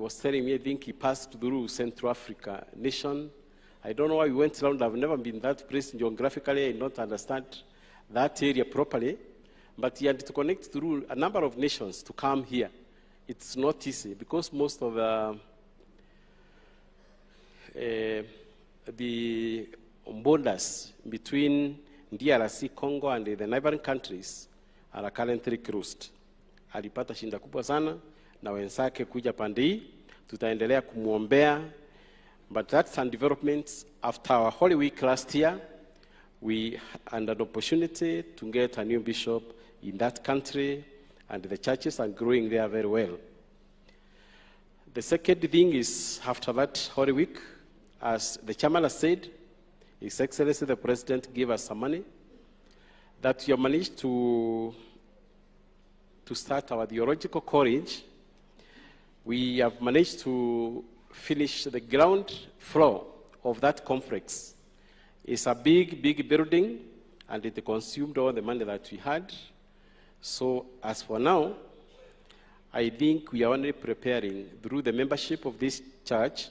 was telling me, I think he passed through Central Africa nation. I don't know why we went around. I've never been that place geographically. I don't understand that area properly. But he had to connect through a number of nations to come here. It's not easy because most of the borders between DRC, Congo, and the neighboring countries are currently closed. Alipata shinda kubwa sana na wenzake kuja pande hii, tutaendelea kumuombea. But that's some developments. After our Holy Week last year, we had an opportunity to get a new bishop in that country, and the churches are growing there very well. The second thing is, after that Holy Week, as the chairman has said, His Excellency the President gave us some money that we have managed to start our theological college. We have managed to finish the ground floor of that complex. It's a big, big building, and it consumed all the money that we had. So as for now, I think we are only preparing through the membership of this church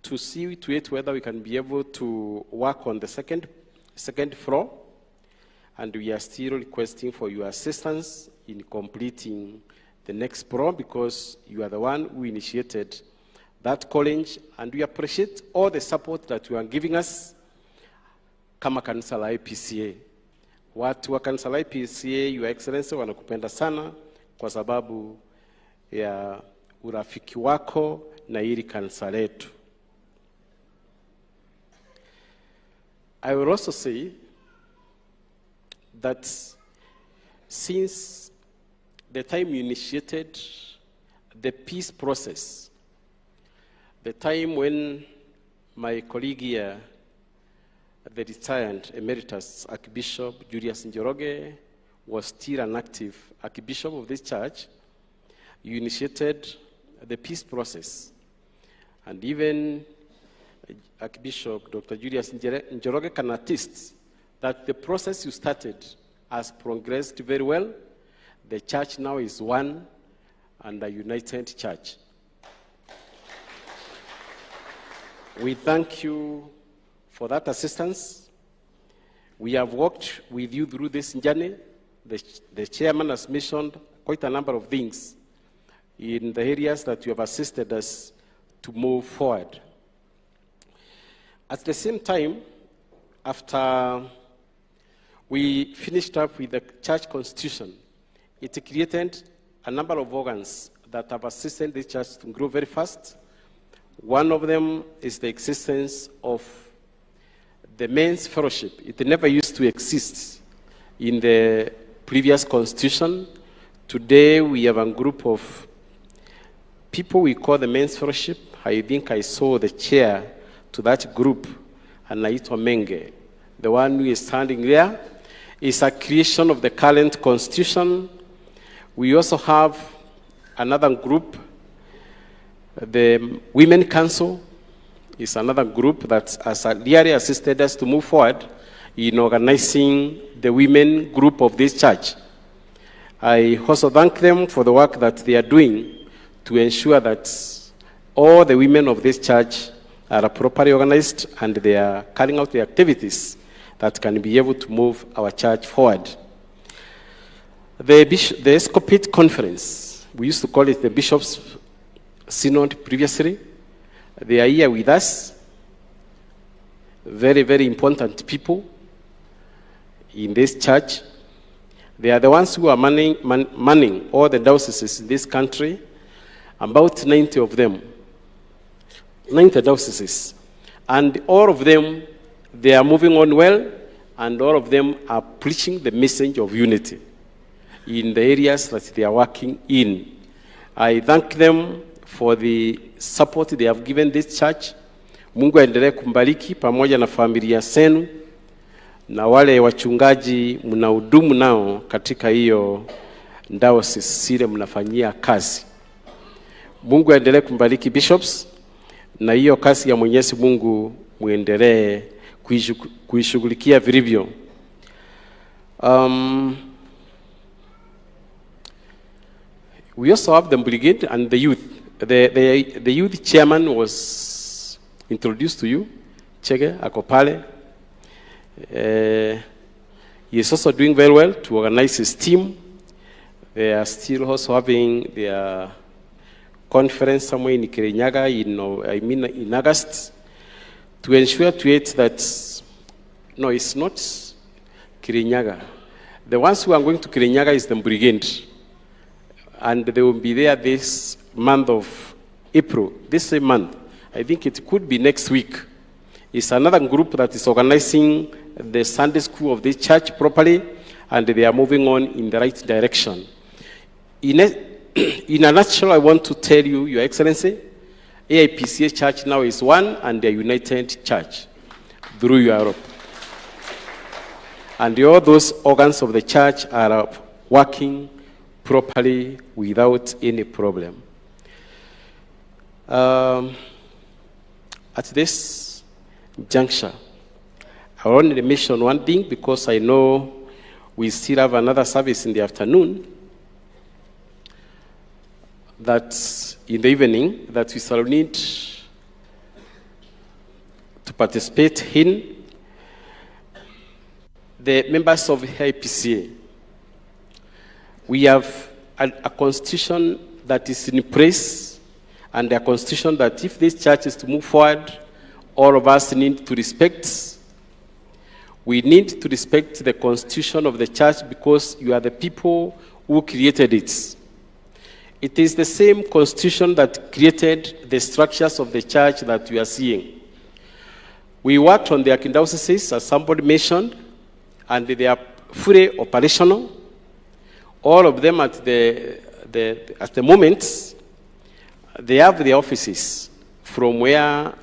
to see to it whether we can be able to work on the second floor, and we are still requesting for your assistance in completing the next floor because you are the one who initiated that college, and we appreciate all the support that you are giving us kama kanisa la IPCA. Watu wa kanisa la IPCA, Your Excellency, wanakupenda sana kwa sababu ya urafiki wako na hili kanisa letu. I will also say that since the time you initiated the peace process, the time when my colleague here, the retired emeritus Archbishop Julius Njoroge, was still an active Archbishop of this church, you initiated the peace process. And even Archbishop Dr. Julius Njoroge can attest that the process you started has progressed very well. The church now is one and a united church. We thank you for that assistance. We have worked with you through this journey. The chairman has mentioned quite a number of things in the areas that you have assisted us to move forward. At the same time, after we finished up with the church constitution, it created a number of organs that have assisted the church to grow very fast. One of them is the existence of the men's fellowship. It never used to exist in the previous constitution. Today we have a group of people we call the men's fellowship. I think I saw the chair to that group, Anaito Menge. The one who is standing there is a creation of the current constitution. We also have another group. The Women Council is another group that has really assisted us to move forward in organizing the women group of this church. I also thank them for the work that they are doing to ensure that all the women of this church are properly organized and they are carrying out the activities that can be able to move our church forward. The Episcopate Conference, we used to call it the Bishops' Synod previously. They are here with us. Very, very important people in this church. They are the ones who are manning all the dioceses in this country, about 90 of them. 90 dioceses. And all of them, they are moving on well, and all of them are preaching the message of unity in the areas that they are working in. I thank them for the support they have given this church. Mungu aendelee kumbariki pamoja na familia zenu na wale wachungaji mnahudumu nao katika hiyo diocese ile mnafanyia kazi. Mungu aendelee kumbariki bishops, na hiyo kazi ya Mwenyezi Mungu muendelee kuishughulikia vilivyo. We also have the brigade and the youth. The youth chairman was introduced to you, Chege Akopale. He is also doing very well to organize his team. They are still also having their conference somewhere in Kirinyaga in August, to ensure to it that, no, it's not Kirinyaga. The ones who are going to Kirinyaga is the brigade. And they will be there this month of April, this same month. I think it could be next week. It's another group that is organizing the Sunday school of this church properly, and they are moving on in the right direction. In a nutshell, I want to tell you, Your Excellency, AIPCA Church now is one and a united church through Europe. And all those organs of the church are working properly without any problem. At this juncture, I want to mention one thing because I know we still have another service in the afternoon, that in the evening, that we shall need to participate in. The members of AIPCA, we have a constitution that is in place, and a constitution that if this church is to move forward, all of us need to respect. We need to respect the constitution of the church because you are the people who created it. It is the same constitution that created the structures of the church that we are seeing. We worked on the archdioceses, as somebody mentioned, and they are fully operational. All of them at the moment, they have the offices from where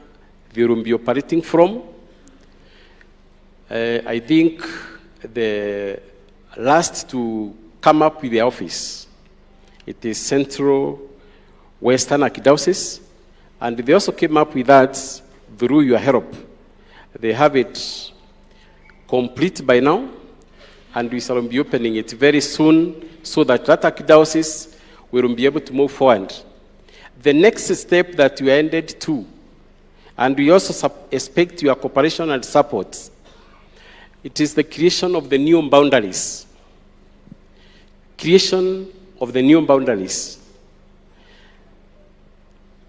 they will be operating from. I think the last to come up with the office, it is Central Western Archdiocese, and they also came up with that through your help. They have it complete by now, and we shall be opening it very soon so that that archdiocese will be able to move forward. The next step that we are ended to, and we also expect your cooperation and support, it is the creation of the new boundaries. Creation of the new boundaries.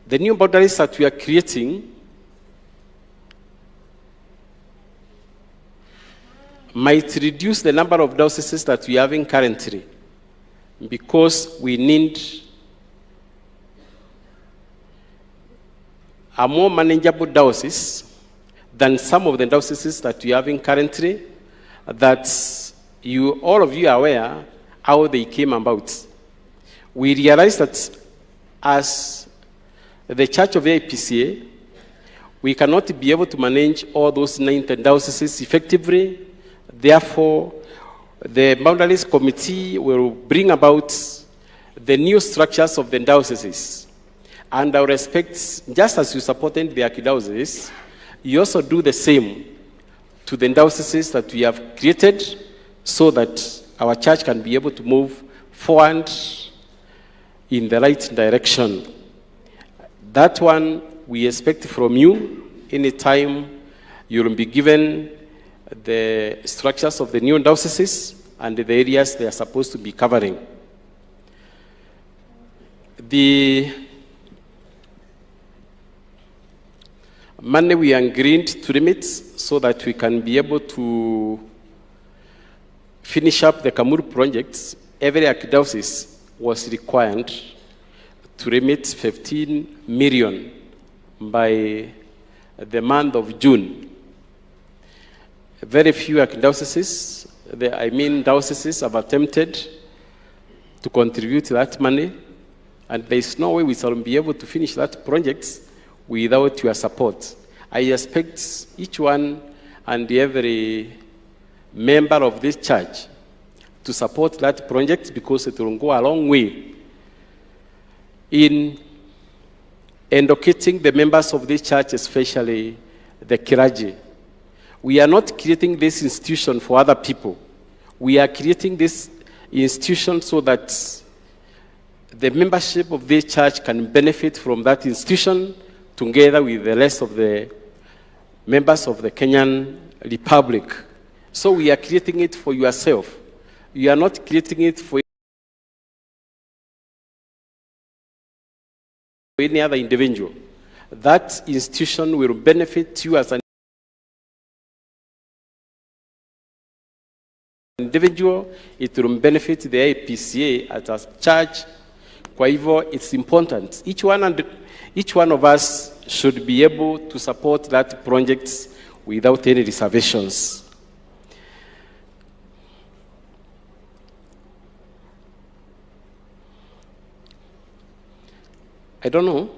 The new boundaries that we are creating might reduce the number of dioceses that we are having currently, because we need a more manageable diocese than some of the dioceses that we are having currently, that all of you are aware how they came about. We realized that as the Church of AIPCA, we cannot be able to manage all those 19 dioceses effectively. Therefore, the Boundaries Committee will bring about the new structures of the dioceses. And I respect, just as you supported the archdioceses, you also do the same to the dioceses that we have created so that our church can be able to move forward in the right direction. That one we expect from you anytime you will be given the structures of the new dioceses and the areas they are supposed to be covering. The money we agreed to limit so that we can be able to finish up the Kamuru projects. Every archdiocese was required to remit 15 million by the month of June. Very few archdioceses, dioceses have attempted to contribute that money, and there is no way we shall be able to finish that project without your support. I expect each one and every member of this church to support that project because it will go a long way in educating the members of this church, especially the clergy. We are not creating this institution for other people. We are creating this institution so that the membership of this church can benefit from that institution together with the rest of the members of the Kenyan Republic. So we are creating it for yourself. You are not creating it for any other individual. That institution will benefit you as an individual. It will benefit the APCA as a church. Kwa hivyo, it's important. Each one of us should be able to support that project without any reservations. I don't know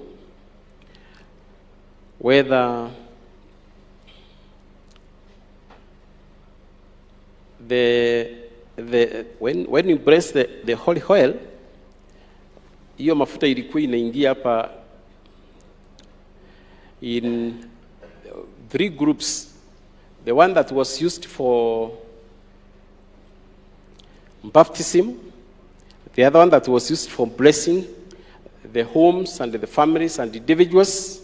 whether when you press the holy oil, hiyo mafuta ilikuwa inaingia hapa in 3 groups. The one that was used for baptism, the other one that was used for blessing the homes and the families and individuals,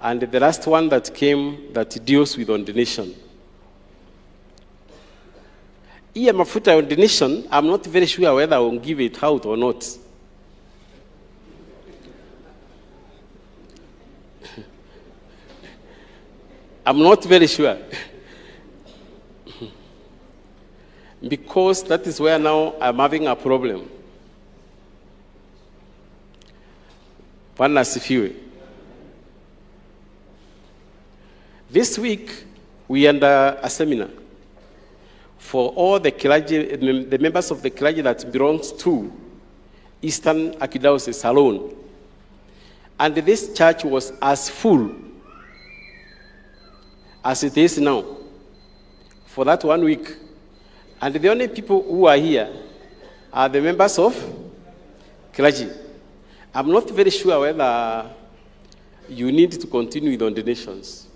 and the last one that came that deals with ordination. Here, mafuta ordination, I'm not very sure whether I will give it out or not. I'm not very sure. Because that is where now I'm having a problem. Bwana asifiwe. This week, we under a seminar for all the clergy, the members of the clergy that belongs to Eastern Archdiocese alone. And this church was as full as it is now for that 1 week. And the only people who are here are the members of clergy. I'm not very sure whether you need to continue with ordinations.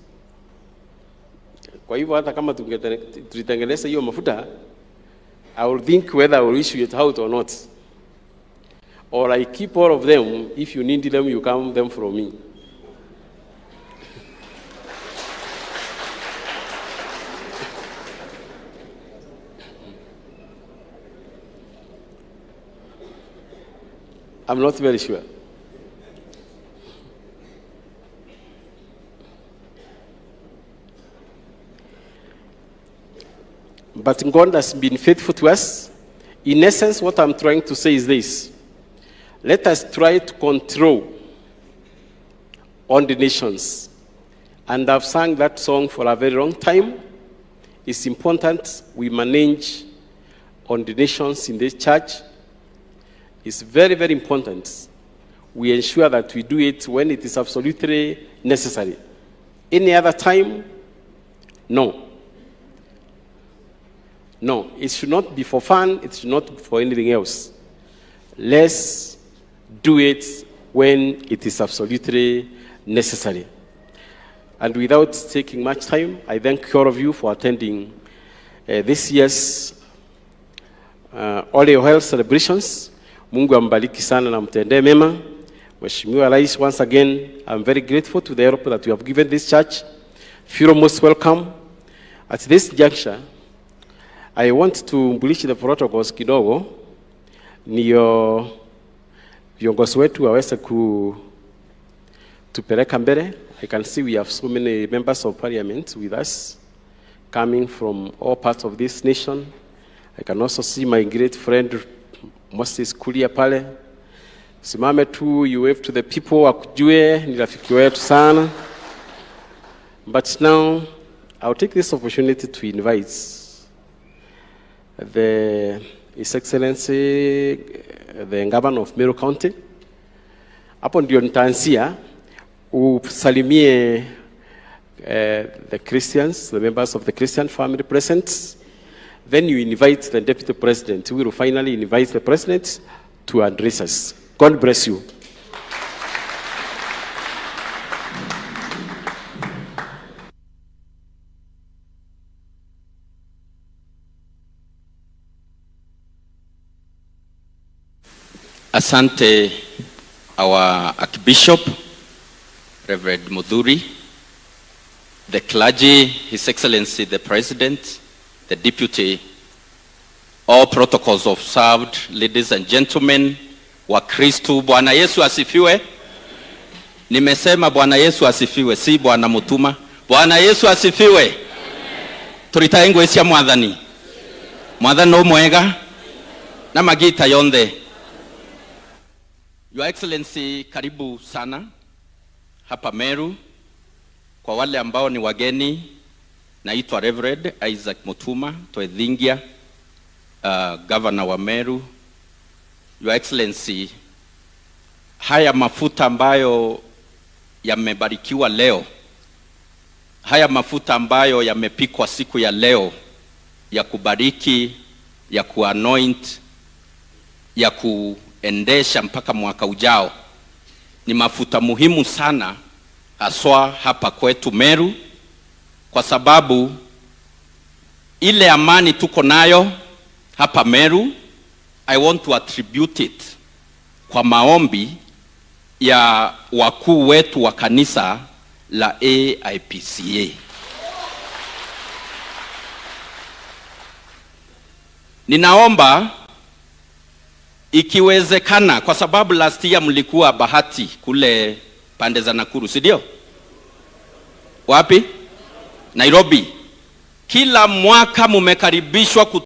Kwa hivyo hata kama tulitengeneza hiyo mafuta, I will think whether I will issue it out or not. Or I keep all of them. If you need them, you come them from me. I'm not very sure. But God has been faithful to us. In essence, what I'm trying to say is this. Let us try to control ordinations. And I've sung that song for a very long time. It's important we manage ordinations in this church. It's very, very important we ensure that we do it when it is absolutely necessary. Any other time, no. No, it should not be for fun. It should not be for anything else. Let's do it when it is absolutely necessary. And without taking much time, I thank all of you for attending this year's All Your Health celebrations. Mungu ambariki sana na mtendee mema. Mheshimiwa Rais, once again, I'm very grateful to the help that you have given this church. Feel most welcome. At this juncture, I want to bleach the protocols kidogo. Niyo viongozi wetu waweze kutupeleka mbele. I can see we have so many members of parliament with us coming from all parts of this nation. I can also see my great friend Moses Kulia pale. Simame tu, you wave to the people, wakujue, ni rafiki wetu sana. But now, I'll take this opportunity to invite His Excellency, the Governor of Meru County. Hapo ndio nitaanzia usalimie the Christians, the members of the Christian family present. Then you invite the Deputy President. We will finally invite the President to address us. God bless you. Asante our Archbishop, Reverend Mudhuri, the clergy, His Excellency the President, the Deputy, all protocols observed, ladies and gentlemen, wa Kristu. Bwana Yesu asifiwe. Nimesema Bwana Yesu asifiwe, si Bwana Mutuma. Bwana Yesu asifiwe. Turitaengwe cia mwathani. Mwathani no mwega na magita yonde. Your Excellency, karibu sana hapa Meru. Kwa wale ambao ni wageni, naitwa Reverend Isaac Mutuma Odinga, Governor wa Meru. Your Excellency, haya mafuta ambayo yamebarikiwa leo, haya mafuta ambayo yamepikwa siku ya leo, ya kubariki, ya kuanoint, ya kuendesha mpaka mwaka ujao, ni mafuta muhimu sana haswa hapa kwetu Meru, kwa sababu ile amani tuko nayo hapa Meru, I want to attribute it kwa maombi ya wakuu wetu wa kanisa la AIPCA. Ninaomba ikiwezekana, kwa sababu last year mlikuwa bahati kule pande za Nakuru, si ndio? Wapi? Nairobi. Kila mwaka mumekaribishwa